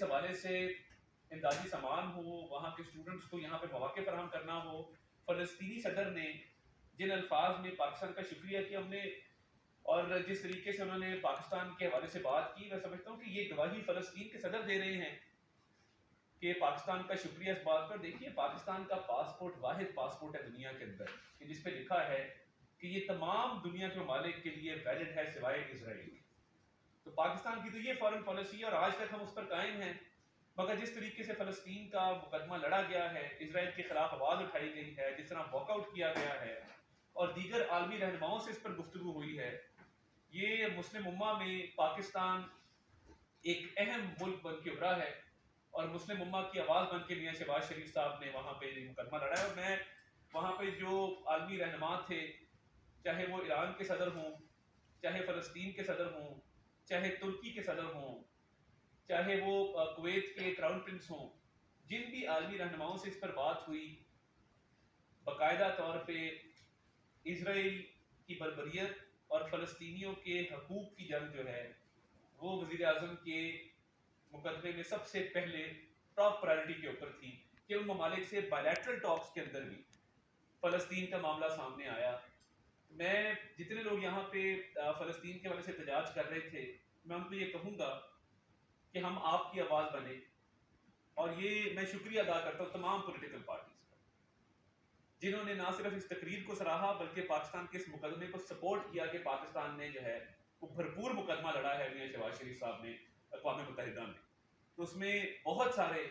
इस हवाले से इमदादी सामान हो, वहाँ के स्टूडेंट्स को यहाँ पे मौके फराहम करना हो। फ़लस्तीनी सदर ने जिन अल्फाज में पाकिस्तान का शुक्रिया किया हमने, और जिस तरीके से उन्होंने पाकिस्तान के हवाले से बात की, मैं समझता हूँ कि ये गवाही फ़लस्तीन के सदर दे रहे हैं कि पाकिस्तान का शुक्रिया इस बात पर। देखिए, पाकिस्तान का पासपोर्ट वाहिद पासपोर्ट है दुनिया के अंदर कि जिस पे लिखा है कि ये तमाम दुनिया के ममालिक के लिए वैलिड है सिवाय इसराइल के। तो पाकिस्तान की तो ये फॉरेन पॉलिसी है और आज तक हम उस पर कायम हैं। मगर जिस तरीके से फ़लस्तीन का मुकदमा लड़ा गया है, इसराइल के खिलाफ आवाज़ उठाई गई है, जिस तरह वॉकआउट किया गया है और दीगर आलमी रहनुमाओं से इस पर गुफ्तगू हुई है, ये मुस्लिम उम्मा में पाकिस्तान एक अहम मुल्क बन के उभरा है और मुस्लिम उम्मा की आवाज़ बन के मियाँ शहबाज शरीफ साहब ने वहाँ पे मुकदमा लड़ा है। और मैं वहाँ पे जो आलमी रहनुमा थे, चाहे वो ईरान के सदर हों, चाहे फ़लस्तीन के सदर हों, चाहे तुर्की के सदर हों, चाहे वो कुवैत के क्राउन प्रिंस हों, जिन भी आलमी रहनुमाओं से इस पर बात हुई, बाकायदा तौर पे इसराइल की बर्बरियत और फ़लस्तीनियों के हकूक़ की जंग जो है वो वज़ीर आज़म के मुकदमे में सबसे पहले टॉप प्रायोरिटी के ऊपर थी कि उन ममालिक से बायलैटरल टॉक्स के अंदर भी फ़लस्तीन का मामला सामने आया। मैं जितने लोग यहाँ पे फ़लस्तीन के हवाले से एहतजाज कर रहे थे, मैं उनको ये कहूँगा कि हम आपकी आवाज़ बने। और ये मैं शुक्रिया अदा करता हूँ तमाम पॉलिटिकल पार्टीज का, जिन्होंने ना सिर्फ इस तकरीर को सराहा बल्कि पाकिस्तान के इस मुकदमे को सपोर्ट किया कि पाकिस्तान ने जो है वो भरपूर मुकदमा लड़ा है मियाँ शहबाज शरीफ साहब ने अक़वाम मुत्तहिदा में। तो उसमें बहुत सारे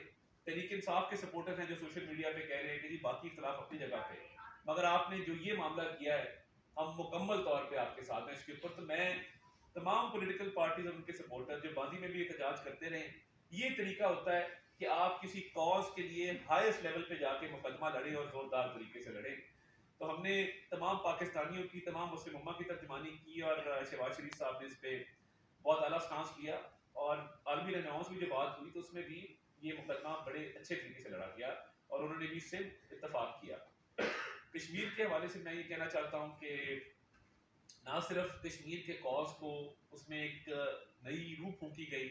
तहरीक इंसाफ के सपोर्टर हैं जो सोशल मीडिया पे कह रहे हैं कि जी बाकी इख्तलाफ अपनी जगह पे, मगर आपने जो ये मामला किया है हम मुकम्मल तौर पे आपके साथ हैं इसके ऊपर। तो मैं तमाम पॉलिटिकल पार्टीज और उनके सपोर्टर जो बाजी में भी एहतजाज करते रहे, ये तरीका होता है कि आप किसी कॉज के लिए हाईएस्ट लेवल पे जाके मुकदमा लड़े और जोरदार तरीके से लड़े। तो हमने तमाम पाकिस्तानियों की, तमाम मुस्लिम उम्मा की तर्जुमानी की और शहबाज शरीफ साहब ने इस पे बहुत आला स्टांस लिया और आलमी रहनुमाओं से भी जो बात हुई तो उसमें भी ये मुकदमा बड़े अच्छे तरीके से लड़ा गया और उन्होंने भी इससे इत्तफाक किया। कश्मीर के हवाले से मैं ये कहना चाहता हूँ कि ना सिर्फ कश्मीर के कॉज को उसमें एक नई रूह फूंकी गई,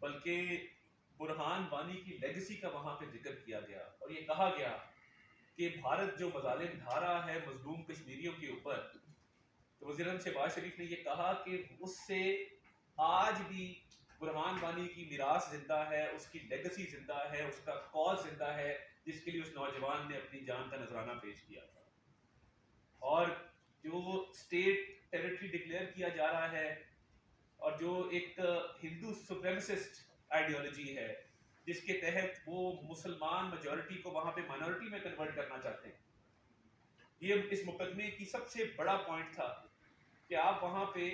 बल्कि बुरहान वानी की लेगेसी का वहाँ पे जिक्र किया गया और ये कहा गया कि भारत जो मजालिम ढा रहा है मजलूम कश्मीरियों के ऊपर, तो वज़ीर-ए-आज़म शहबाज शरीफ ने ये कहा कि उससे आज भी बुरहान वानी की मीरास जिंदा है, उसकी लेगेसी जिंदा है, उसका कॉज जिंदा है जिसके लिए उस नौजवान ने अपनी जान का नजराना पेश किया था। और जो स्टेट टेरिटरी डिक्लेयर किया जा रहा है और जो एक हिंदू सुप्रेमिसिस्ट आइडियोलॉजी है जिसके तहत वो मुसलमान मेजॉरिटी को वहां पे माइनॉरिटी में कन्वर्ट करना चाहते हैं, ये इस मुकदमे की सबसे बड़ा पॉइंट था कि आप वहां पे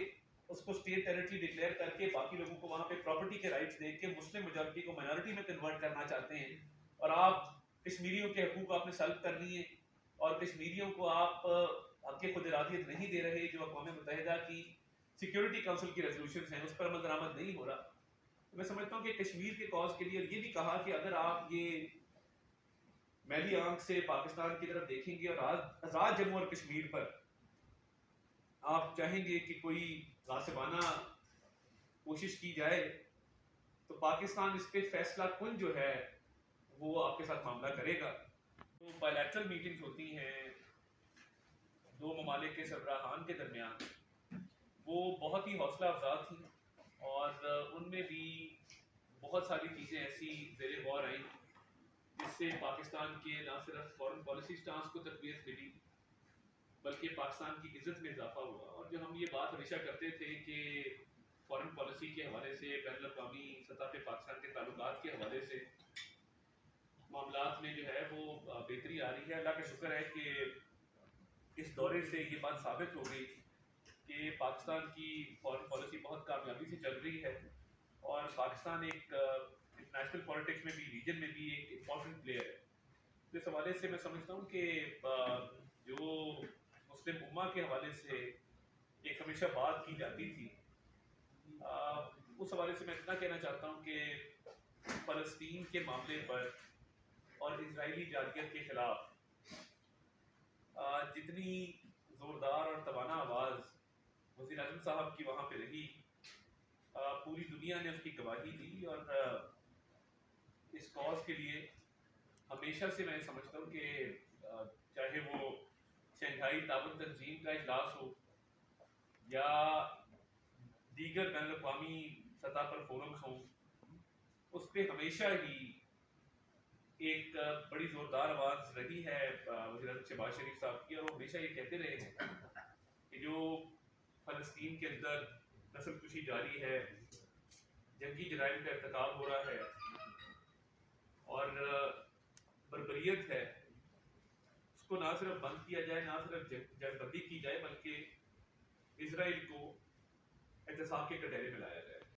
उसको स्टेट टेरिटरी डिक्लेयर करके बाकी लोगों को वहां पे प्रॉपर्टी के राइट्स दे के मुस्लिम मेजॉरिटी को माइनॉरिटी में कन्वर्ट करना चाहते हैं और आप कश्मीरियों के हकूक आपने सल्ब कर लिए और कश्मीरियों को आप हक़ खुद इरादियत नहीं दे रहे जो अक़वाम मुत्तहिदा की सिक्योरिटी काउंसिल की रेजोल्यूशन हैं उस पर अमल दरामद नहीं हो रहा। तो मैं समझता हूँ कि कश्मीर के कॉज के लिए ये भी कहा कि अगर आप ये मैली आंख से पाकिस्तान की तरफ देखेंगे और आज़ाद जम्मू और कश्मीर पर आप चाहेंगे कि कोई गासिबाना कोशिश की जाए, तो पाकिस्तान इस पे फैसला कुन जो है वो आपके साथ मामला करेगा। तो बायलैटरल मीटिंग्स होती हैं दो ममालिक के सरबराहान के दरमियान, वो बहुत ही हौसला अफजा थी और उनमें भी बहुत सारी चीज़ें ऐसी ज़ेरे गौर आई जिससे पाकिस्तान के ना सिर्फ फॉरेन पॉलिसी स्टांस को तक़वियत मिली बल्कि पाकिस्तान की इज़्ज़त में इजाफा हुआ। और जो हम ये बात हमेशा करते थे कि फॉरेन पॉलिसी के हवाले से, बैनुल-अक़वामी सतह पे पाकिस्तान के ताल्लुकात के हवाले से मामलात में जो है वो बेहतरी आ रही है। अल्लाह का शुक्र है कि इस दौरे से ये बात साबित हो गई कि पाकिस्तान की फॉरेन पॉलिसी बहुत कामयाबी से चल रही है और पाकिस्तान एक इंटरनेशनल पॉलिटिक्स में भी, रीजन में भी एक इम्पॉर्टेंट प्लेयर है। तो इस हवाले से मैं समझता हूँ कि जो मुस्लिम उम्मा के हवाले से एक हमेशा बात की जाती थी, उस हवाले से मैं इतना कहना चाहता हूँ कि फ़लस्तीन के मामले पर और इजरायली जारकियत के खिलाफ जितनी ज़ोरदार और तवाना आवाज़ वज़ीर आज़म साहब की वहाँ पे रही, पूरी दुनिया ने उसकी गवाही दी और इस कॉज के लिए हमेशा से मैं समझता हूँ कि चाहे वो शंघाई ताबन तंजीम का इजलास हो या दीगर बैन अवी सतह पर फोरम्स हों, उस पर हमेशा ही एक बड़ी जोरदार आवाज़ रही है वज़ीर आज़म शहबाज शरीफ साहब की, और वो हमेशा ये कहते रहे कि जो फ़लस्तीन के अंदर नस्ल कुशी जारी है, जंगी जराइम का इर्तिकाब हो रहा है और बर्बरियत है, उसको ना सिर्फ बंद किया जाए, ना सिर्फ जंगबंदी की जाए, बल्कि इसराइल को एहतसाब के कटहरे में लाया जाए।